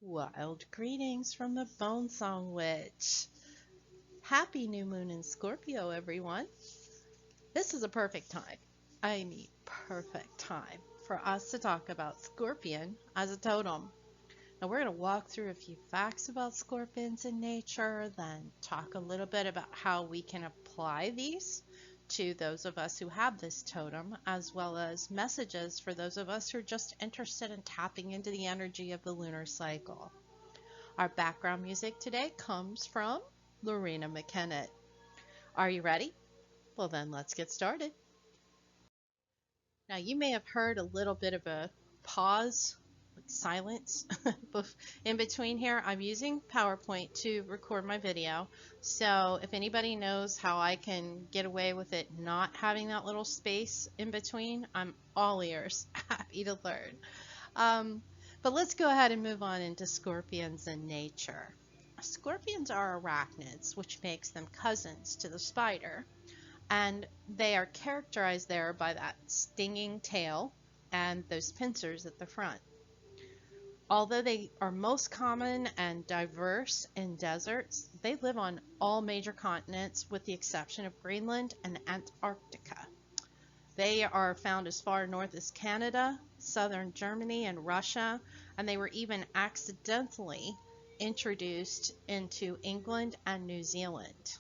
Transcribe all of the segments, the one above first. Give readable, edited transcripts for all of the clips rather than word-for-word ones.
Wild greetings from the Bone Song Witch. Happy new moon in Scorpio, everyone. This is a perfect time. I mean, perfect time for us to talk about Scorpion as a totem. Now, we're going to walk through a few facts about scorpions in nature, then talk a little bit about how we can apply these to those of us who have this totem, as well as messages for those of us who are just interested in tapping into the energy of the lunar cycle. Our background music today comes from Lorena McKennett. Are you ready? Well, then let's get started. Now, you may have heard a little bit of a pause, like silence, in between here. I'm using PowerPoint to record my video. So if anybody knows how I can get away with it not having that little space in between, I'm all ears, happy to learn. But let's go ahead and move on into scorpions in nature. Scorpions are arachnids, which makes them cousins to the spider, and they are characterized there by that stinging tail and those pincers at the front. Although they are most common and diverse in deserts, they live on all major continents with the exception of Greenland and Antarctica. They are found as far north as Canada, southern Germany, and Russia, and they were even accidentally introduced into England and New Zealand.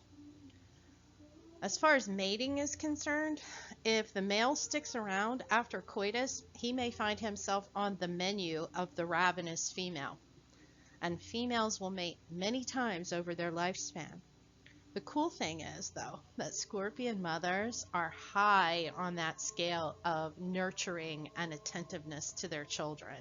As far as mating is concerned, if the male sticks around after coitus, he may find himself on the menu of the ravenous female, and females will mate many times over their lifespan. The cool thing is, though, that scorpion mothers are high on that scale of nurturing and attentiveness to their children.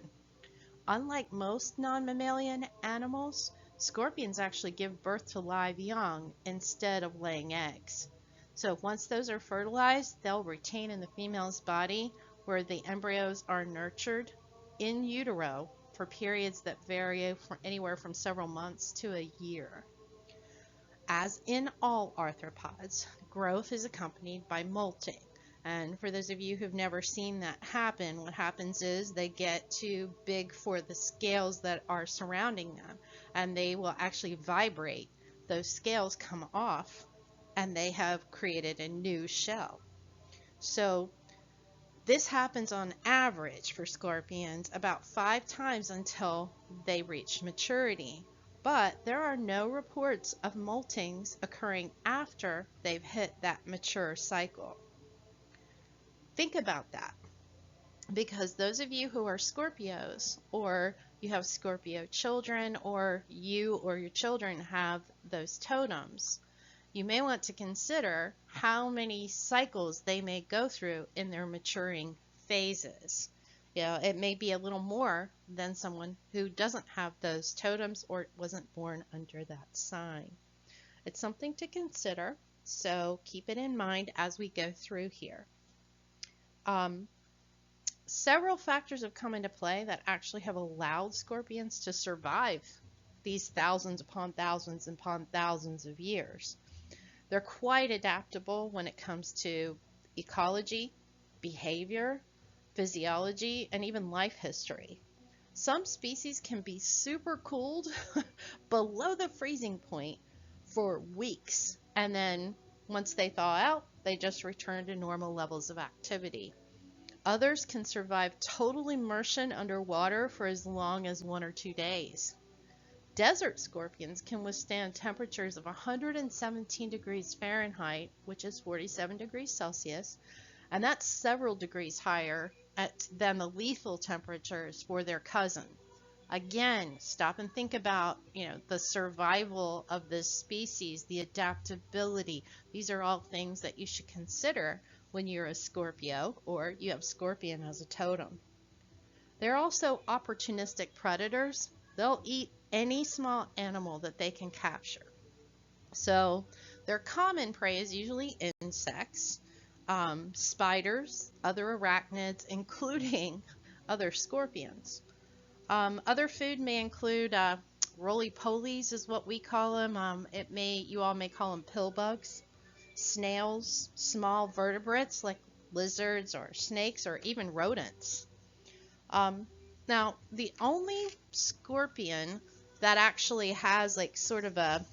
Unlike most non-mammalian animals, scorpions actually give birth to live young instead of laying eggs. So once those are fertilized, they'll retain in the female's body where the embryos are nurtured in utero for periods that vary from anywhere from several months to a year. As in all arthropods, growth is accompanied by molting. And for those of you who've never seen that happen, what happens is they get too big for the scales that are surrounding them, and they will actually vibrate. Those scales come off, and they have created a new shell. So this happens on average for scorpions about 5 times until they reach maturity. But there are no reports of moltings occurring after they've hit that mature cycle. Think about that, because those of you who are Scorpios, or you have Scorpio children, or you or your children have those totems, you may want to consider how many cycles they may go through in their maturing phases. It may be a little more than someone who doesn't have those totems or wasn't born under that sign. It's something to consider, so keep it in mind as we go through here. Several factors have come into play that actually have allowed scorpions to survive these thousands upon thousands of years. They're quite adaptable when it comes to ecology, behavior, physiology, and even life history. Some species can be super cooled below the freezing point for weeks, and then once they thaw out, they just return to normal levels of activity. Others can survive total immersion underwater for as long as 1 or 2 days. Desert scorpions can withstand temperatures of 117 degrees Fahrenheit, which is 47 degrees Celsius, and that's several degrees higher than the lethal temperatures for their cousin. Again, stop and think about, the survival of this species, the adaptability. These are all things that you should consider when you're a Scorpio or you have Scorpion as a totem. They're also opportunistic predators. They'll eat any small animal that they can capture. So their common prey is usually insects, spiders, other arachnids, including other scorpions. Other food may include roly-polies is what we call them. You all may call them pill bugs, snails, small vertebrates like lizards or snakes, or even rodents. Now, the only scorpion that actually has like sort of a,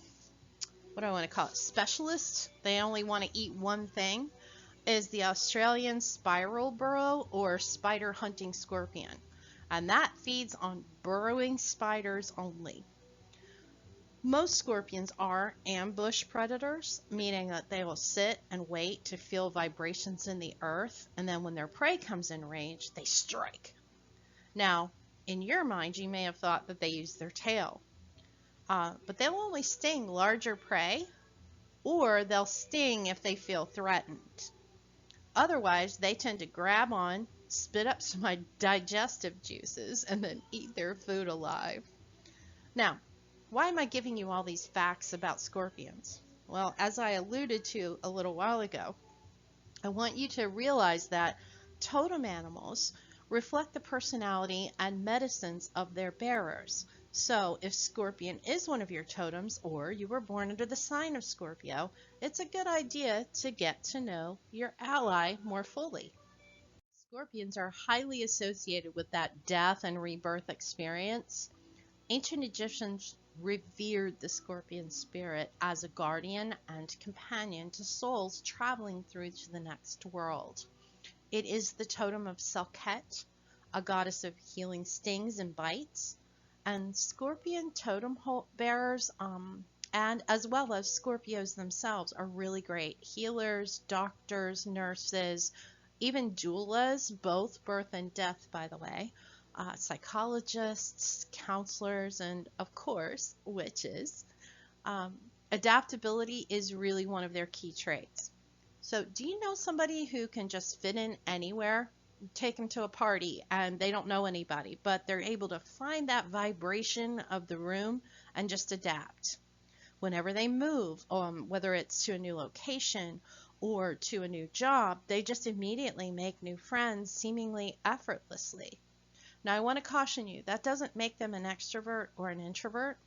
what do I want to call it, specialist, they only want to eat one thing, is the Australian spiral burrow or spider hunting scorpion. And that feeds on burrowing spiders only. Most scorpions are ambush predators, meaning that they will sit and wait to feel vibrations in the earth, and then when their prey comes in range, they strike. Now, in your mind, you may have thought that they use their tail, but they'll only sting larger prey, or they'll sting if they feel threatened. Otherwise, they tend to grab on, spit up some digestive juices, and then eat their food alive. Now, why am I giving you all these facts about scorpions? Well, as I alluded to a little while ago, I want you to realize that totem animals reflect the personality and medicines of their bearers. So if Scorpion is one of your totems, or you were born under the sign of Scorpio, it's a good idea to get to know your ally more fully. Scorpions are highly associated with that death and rebirth experience. Ancient Egyptians revered the scorpion spirit as a guardian and companion to souls traveling through to the next world. It is the totem of Selket, a goddess of healing stings and bites, and scorpion totem bearers, and as well as Scorpios themselves, are really great healers, doctors, nurses, even doulas, both birth and death, by the way, psychologists, counselors, and of course, witches. Adaptability is really one of their key traits. So do you know somebody who can just fit in anywhere? Take them to a party and they don't know anybody, but they're able to find that vibration of the room and just adapt. Whenever they move, whether it's to a new location or to a new job, they just immediately make new friends seemingly effortlessly. Now, I want to caution you, that doesn't make them an extrovert or an introvert.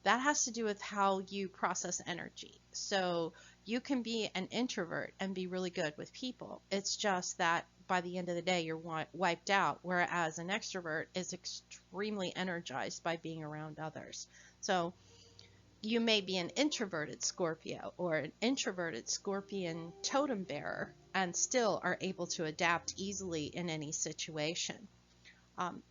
That has to do with how you process energy. So you can be an introvert and be really good with people. It's just that by the end of the day, you're wiped out, whereas an extrovert is extremely energized by being around others. So you may be an introverted Scorpio or an introverted Scorpion totem bearer and still are able to adapt easily in any situation.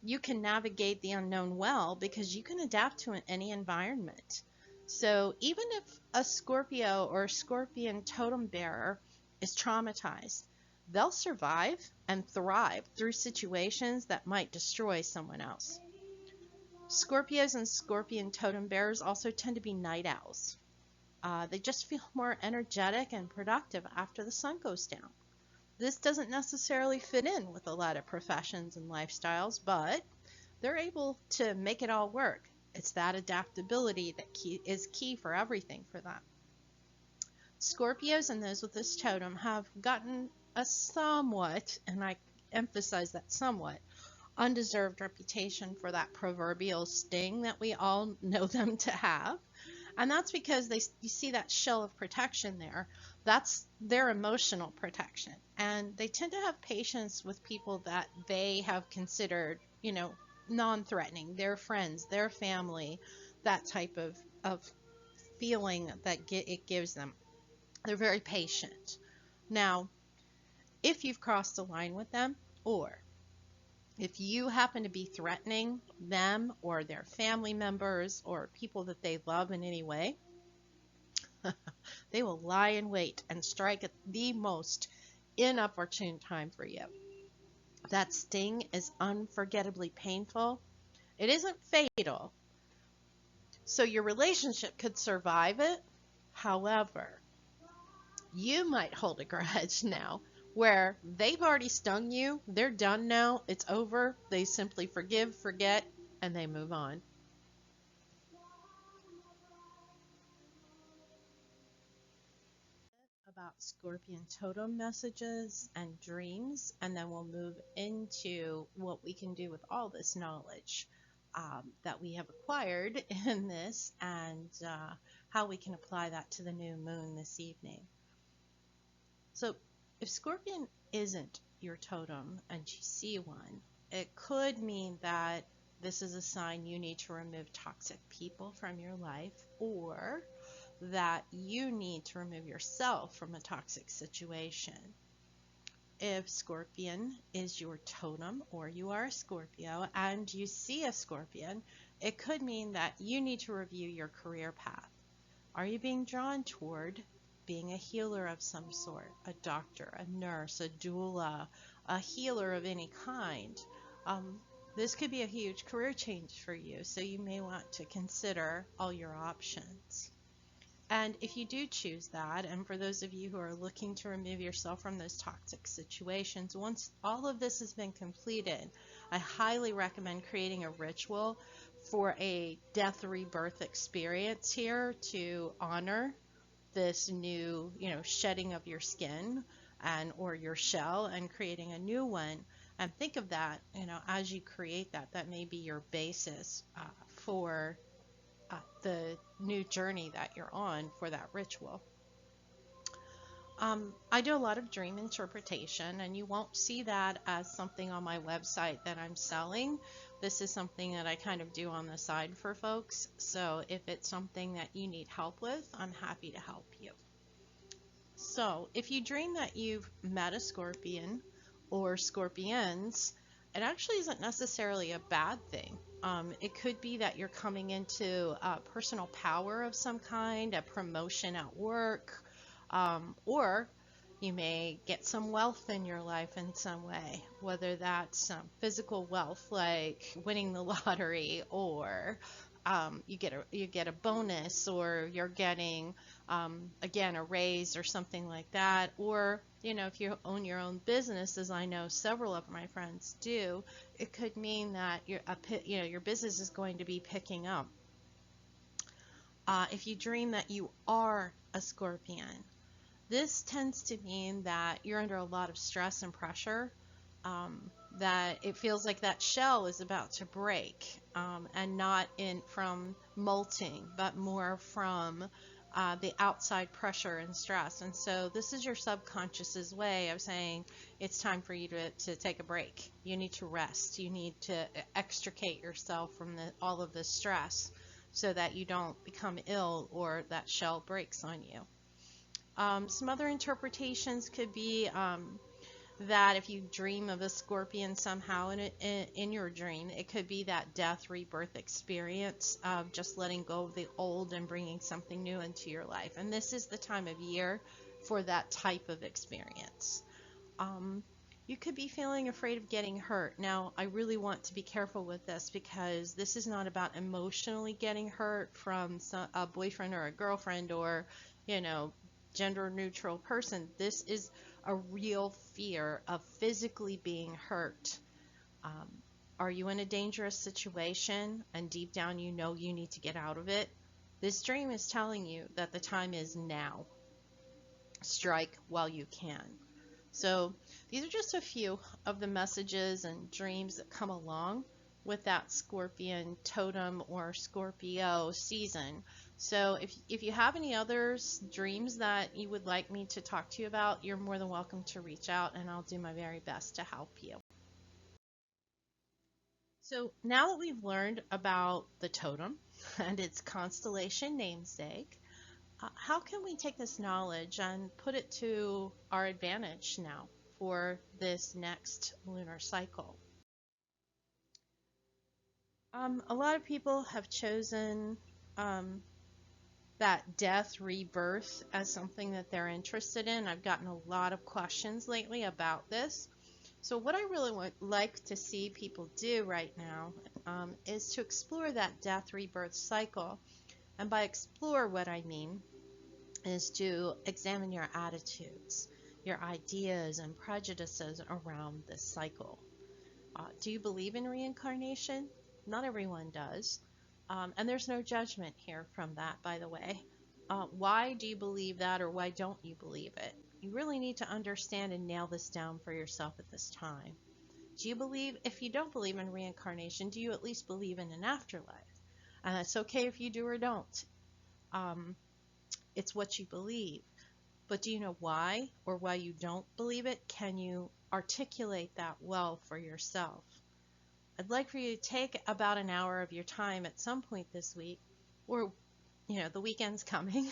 You can navigate the unknown well because you can adapt to any environment. So even if a Scorpio or Scorpion totem bearer is traumatized, they'll survive and thrive through situations that might destroy someone else. Scorpios and Scorpion totem bearers also tend to be night owls. They just feel more energetic and productive after the sun goes down. This doesn't necessarily fit in with a lot of professions and lifestyles, but they're able to make it all work. It's that adaptability that is key for everything for them. Scorpios and those with this totem have gotten a somewhat, and I emphasize that somewhat, undeserved reputation for that proverbial sting that we all know them to have. And that's because you see that shell of protection there. That's their emotional protection. And they tend to have patience with people that they have considered, non-threatening, their friends, their family, that type of feeling that it gives them. They're very patient. Now, if you've crossed a line with them, or if you happen to be threatening them or their family members or people that they love in any way, they will lie in wait and strike at the most inopportune time for you. That sting is unforgettably painful. It isn't fatal, so your relationship could survive it. However, you might hold a grudge now where they've already stung you, they're done now, it's over, they simply forgive, forget, and they move on. About Scorpion totem messages and dreams, and then we'll move into what we can do with all this knowledge that we have acquired in this, and how we can apply that to the new moon this evening. So if Scorpion isn't your totem and you see one, It could mean that this is a sign you need to remove toxic people from your life, or that you need to remove yourself from a toxic situation. If Scorpion is your totem, or you are a Scorpio and you see a Scorpion, it could mean that you need to review your career path. Are you being drawn toward being a healer of some sort? A doctor, a nurse, a doula, a healer of any kind? This could be a huge career change for you, so you may want to consider all your options. And if you do choose that, and for those of you who are looking to remove yourself from those toxic situations, once all of this has been completed, I highly recommend creating a ritual for a death rebirth experience here to honor this new, shedding of your skin and or your shell and creating a new one. And think of that, as you create that, that may be your basis for the new journey that you're on for that ritual. I do a lot of dream interpretation, and you won't see that as something on my website that I'm selling. This is something that I kind of do on the side for folks. So if it's something that you need help with, I'm happy to help you. So if you dream that you've met a scorpion or scorpions, it actually isn't necessarily a bad thing. It could be that you're coming into personal power of some kind, a promotion at work, or you may get some wealth in your life in some way, whether that's physical wealth like winning the lottery, or you get a bonus, or you're getting again a raise or something like that. Or if you own your own business, as I know several of my friends do, it could mean that your business is going to be picking up. If you dream that you are a scorpion, this tends to mean that you're under a lot of stress and pressure, that it feels like that shell is about to break, and not from molting, but more from the outside pressure and stress. And so this is your subconscious's way of saying it's time for you to take a break. You need to rest. You need to extricate yourself from all of this stress so that you don't become ill or that shell breaks on you. Some other interpretations could be that if you dream of a scorpion somehow in your dream, it could be that death rebirth experience of just letting go of the old and bringing something new into your life. And this is the time of year for that type of experience. You could be feeling afraid of getting hurt. Now, I really want to be careful with this, because this is not about emotionally getting hurt from a boyfriend or a girlfriend or, gender neutral person. This is a real fear of physically being hurt. Are you in a dangerous situation and deep down you know you need to get out of it? This dream is telling you that the time is now. Strike while you can. So these are just a few of the messages and dreams that come along with that Scorpion totem or Scorpio season. So if you have any others, dreams that you would like me to talk to you about, you're more than welcome to reach out, and I'll do my very best to help you. So now that we've learned about the totem and its constellation namesake, how can we take this knowledge and put it to our advantage now for this next lunar cycle? A lot of people have chosen that death rebirth as something that they're interested in. I've gotten a lot of questions lately about this. So what I really would like to see people do right now is to explore that death rebirth cycle. And by explore, what I mean is to examine your attitudes, your ideas and prejudices around this cycle. Do you believe in reincarnation? Not everyone does. And there's no judgment here from that, by the way. Why do you believe that, or why don't you believe it? You really need to understand and nail this down for yourself at this time. Do you believe, if you don't believe in reincarnation, do you at least believe in an afterlife? And it's okay if you do or don't. It's what you believe. But do you know why, or why you don't believe it? Can you articulate that well for yourself? I'd like for you to take about an hour of your time at some point this week, or the weekend's coming.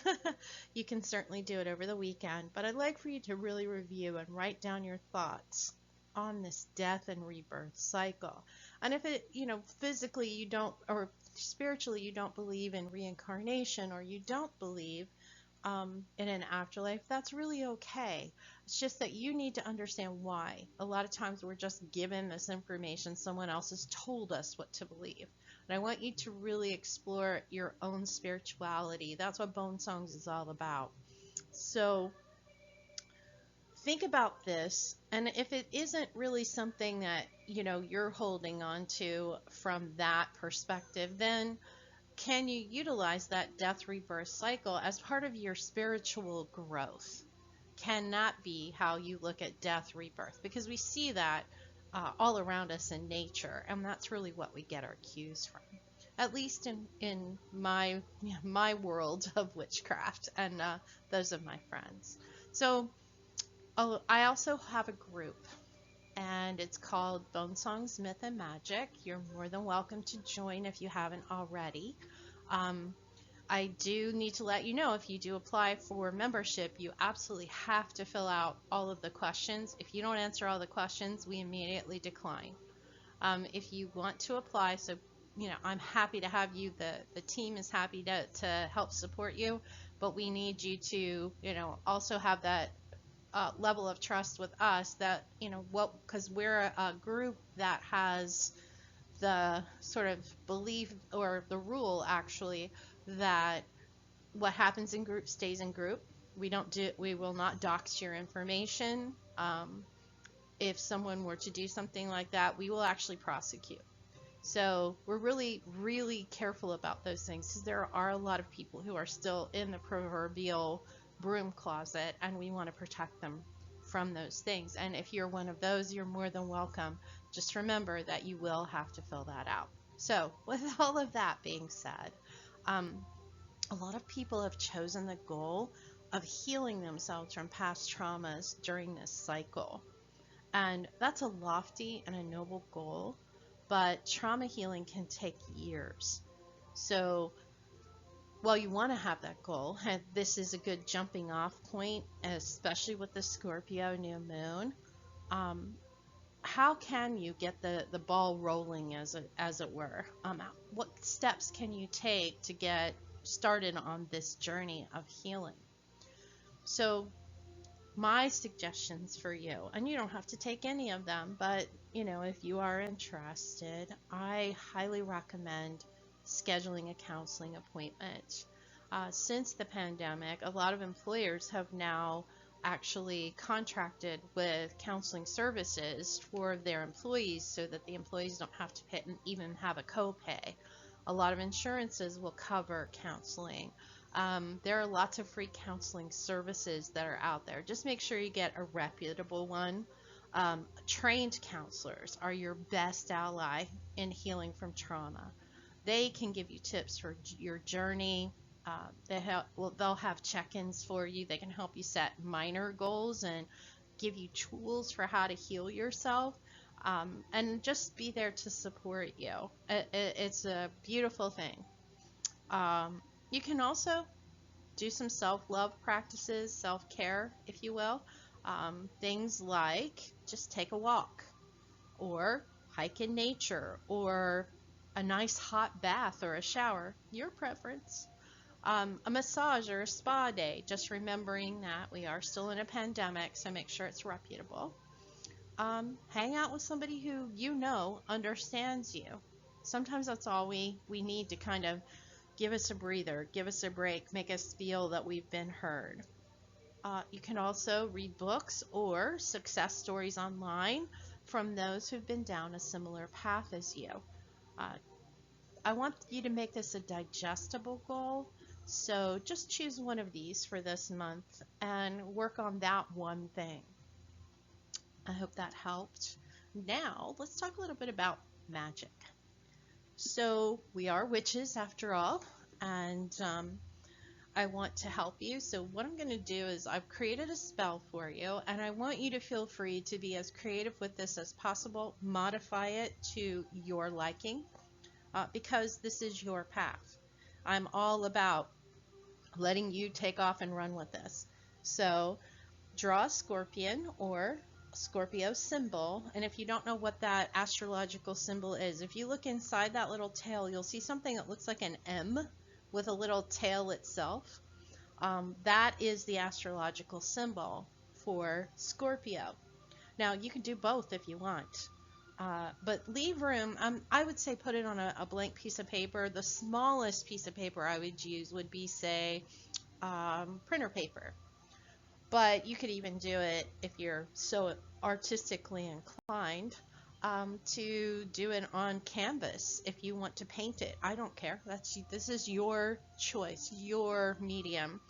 You can certainly do it over the weekend, but I'd like for you to really review and write down your thoughts on this death and rebirth cycle. And if it, physically you don't, or spiritually you don't believe in reincarnation, or you don't believe in an afterlife, that's really okay. It's just that you need to understand why. A lot of times we're just given this information, someone else has told us what to believe. And I want you to really explore your own spirituality. That's what Bone Songs is all about. So think about this, and if it isn't really something that you're holding on to from that perspective, then can you utilize that death rebirth cycle as part of your spiritual growth? Can that be how you look at death rebirth? Because we see that all around us in nature, and that's really what we get our cues from. At least in my world of witchcraft and those of my friends. So I also have a group, and it's called Bone Songs, Myth, and Magic. You're more than welcome to join if you haven't already. I do need to let you know, if you do apply for membership, you absolutely have to fill out all of the questions. If you don't answer all the questions, we immediately decline. If you want to apply, so I'm happy to have you. The team is happy to help support you, but we need you to also have that level of trust with us that because we're a group that has the sort of belief, or the rule actually, that what happens in group stays in group. We will not dox your information. If someone were to do something like that, we will actually prosecute. So we're really, really careful about those things, because there are a lot of people who are still in the proverbial broom closet, and we want to protect them from those things. And if you're one of those, you're more than welcome. Just remember that you will have to fill that out. So with all of that being said, a lot of people have chosen the goal of healing themselves from past traumas during this cycle. And that's a lofty and a noble goal, but trauma healing can take years. So while you want to have that goal, and this is a good jumping off point, especially with the Scorpio new moon, how can you get the ball rolling, as it were? What steps can you take to get started on this journey of healing? So my suggestions for you, and you don't have to take any of them, but if you are interested, I highly recommend scheduling a counseling appointment. Since the pandemic, a lot of employers have now actually contracted with counseling services for their employees, so that the employees don't have to pay and even have a copay. A lot of insurances will cover counseling. There are lots of free counseling services that are out there. Just make sure you get a reputable one. Trained counselors are your best ally in healing from trauma. They can give you tips for your journey. They'll have check-ins for you. They can help you set minor goals and give you tools for how to heal yourself, and just be there to support you. It's a beautiful thing. You can also do some self-love practices, self-care, if you will. Things like just take a walk, or hike in nature, or a nice hot bath or a shower, your preference. A massage or a spa day, just remembering that we are still in a pandemic, so make sure it's reputable. Hang out with somebody who understands you. Sometimes that's all we need to kind of give us a breather, give us a break, make us feel that we've been heard. You can also read books or success stories online from those who've been down a similar path as you. I want you to make this a digestible goal, so just choose one of these for this month and work on that one thing. I hope that helped. Now, let's talk a little bit about magic. So we are witches after all, and I want to help you. So what I'm going to do is I've created a spell for you, and I want you to feel free to be as creative with this as possible. Modify it to your liking, because this is your path. I'm all about letting you take off and run with this. So draw a scorpion or Scorpio symbol, and if you don't know what that astrological symbol is, if you look inside that little tail, you'll see something that looks like an M with a little tail itself. That is the astrological symbol for Scorpio. Now, you can do both if you want, but leave room. I would say put it on a blank piece of paper. The smallest piece of paper I would use would be, say, printer paper. But you could even do it if you're so artistically inclined, to do it on canvas if you want to paint it. I don't care. This is your choice, your medium.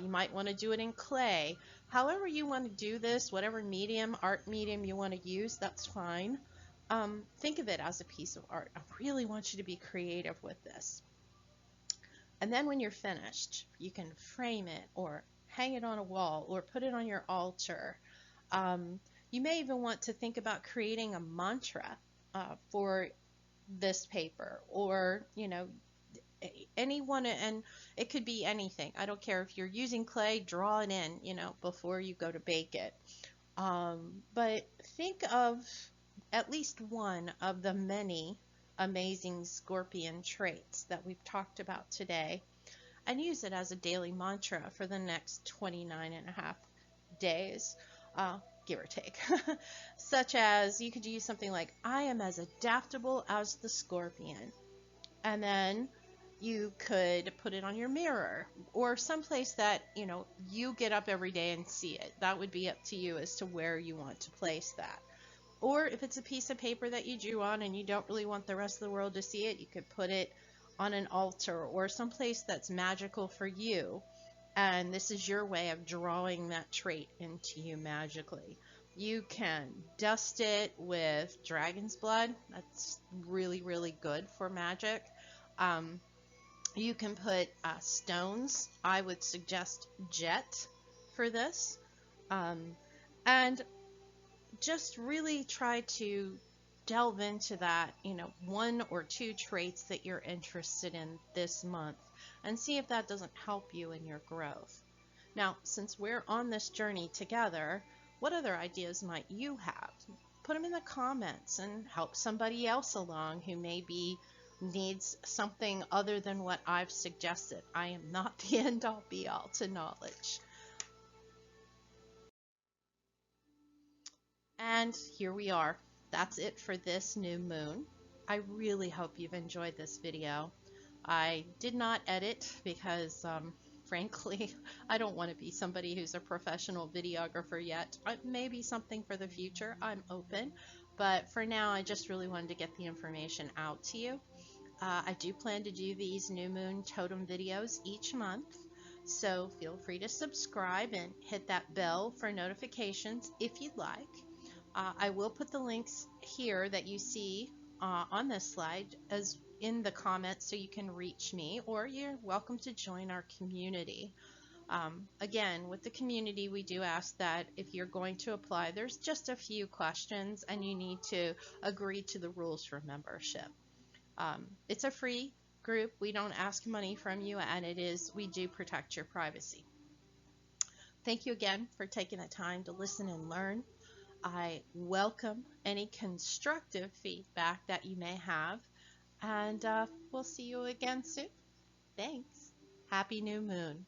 You might want to do it in clay. However you want to do this, whatever medium, art medium you want to use, that's fine. Think of it as a piece of art. I really want you to be creative with this. And then when you're finished, you can frame it or hang it on a wall or put it on your altar. You may even want to think about creating a mantra for this paper, or anyone, and it could be anything. I don't care if you're using clay, draw it in, before you go to bake it. But think of at least one of the many amazing scorpion traits that we've talked about today, and use it as a daily mantra for the next 29 and a half days, give or take. Such as, you could use something like, I am as adaptable as the scorpion. And then you could put it on your mirror or someplace that, you get up every day and see it. That would be up to you as to where you want to place that. Or if it's a piece of paper that you drew on and you don't really want the rest of the world to see it, you could put it on an altar or someplace that's magical for you. And this is your way of drawing that trait into you magically. You can dust it with dragon's blood. That's really, really good for magic. You can put stones. I would suggest jet for this. And just really try to delve into that, one or two traits that you're interested in this month, and see if that doesn't help you in your growth. Now, since we're on this journey together, what other ideas might you have? Put them in the comments and help somebody else along who maybe needs something other than what I've suggested. I am not the end-all be-all to knowledge. And here we are. That's it for this new moon. I really hope you've enjoyed this video. I did not edit because, frankly, I don't want to be somebody who's a professional videographer yet. Maybe something for the future. I'm open. But for now, I just really wanted to get the information out to you. I do plan to do these new moon totem videos each month. So feel free to subscribe and hit that bell for notifications if you'd like. I will put the links here that you see on this slide as in the comments so you can reach me, or you're welcome to join our community. Again, with the community, we do ask that if you're going to apply, there's just a few questions and you need to agree to the rules for membership. It's a free group. We don't ask money from you, and we do protect your privacy. Thank you again for taking the time to listen and learn. I welcome any constructive feedback that you may have, and we'll see you again soon. Thanks. Happy new moon.